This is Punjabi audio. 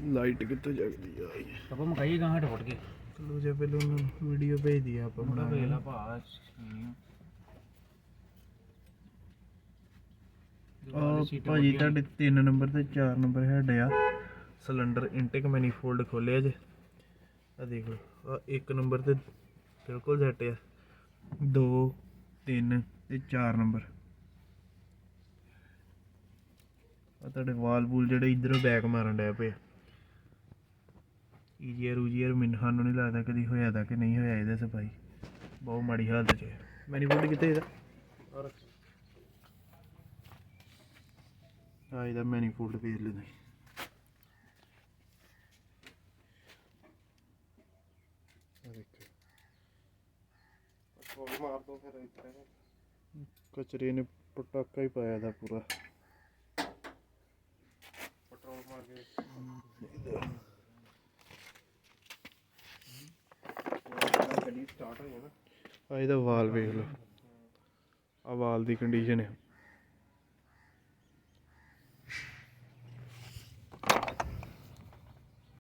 ਲਾਈਟ ਕਿੱਥੇ ਜਗਦੀ ਆ ਆਪਾਂ ਮਕਾਈ ਗਾਂ ਹਟ ਫੁੱਟ ਕੇ ਚਲੋ ਜੇ ਪਹਿਲਾਂ ਉਹਨੂੰ ਵੀਡੀਓ ਭੇਜ ਦੀ ਆਪਾਂ ਬਣਾ ਕੇ ਵੇਲਾ ਭਾ ਭਾਜੀ ਤੁਹਾਡੇ 3 ਨੰਬਰ ਤੇ 4 ਨੰਬਰ ਹੈਡ ਆ ਸਿਲੰਡਰ ਇਨਟੇਕ ਮੈਨੀਫੋਲਡ ਖੋਲਿਆ ਜੇ ਆ ਦੇਖੋ ਆ 1 ਨੰਬਰ ਤੇ ਬਿਲਕੁਲ ਸੈੱਟ ਆ 2 3 ਤੇ 4 ਨੰਬਰ ਆ ਤੁਹਾਡੇ ਵਾਲ ਵੂਲ ਜਿਹੜੇ ਇੱਧਰੋਂ ਬੈਕ ਮਾਰਨ ਡਿਆ ਪਏ ਈਜੀਆਰ ਮੈਨੂੰ ਸਾਨੂੰ ਨਹੀਂ ਲੱਗਦਾ ਕਦੀ ਹੋਇਆ ਤਾਂ ਕਿ ਨਹੀਂ ਹੋਇਆ ਇਹਦਾ ਸਫਾਈ ਬਹੁਤ ਮਾੜੀ ਹਾਲਤ 'ਚ ਮੈਨੀਫੋਲਡ ਕਿੱਥੇ ਇਹਦਾ ਆ ਇਹਦਾ ਮੈਨੀਫੋਲਡ ਵੇਖ ਲੈਂਦੇ ਕਚਰੇ ਨੇ ਪਟਾਕਾ ਹੀ ਪਾਇਆ ਦਾ ਪੂਰਾ ਪੈਟਰੋਲ ਮਾਰ ਕੇ ਗੱਡੀ ਸਟਾਰਟ ਹੋ ਜਾਣਾ ਆ ਇਹਦਾ ਵਾਲ ਵੇਖ ਲਓ ਆ ਵਾਲ ਦੀ ਕੰਡੀਸ਼ਨ ਹੈ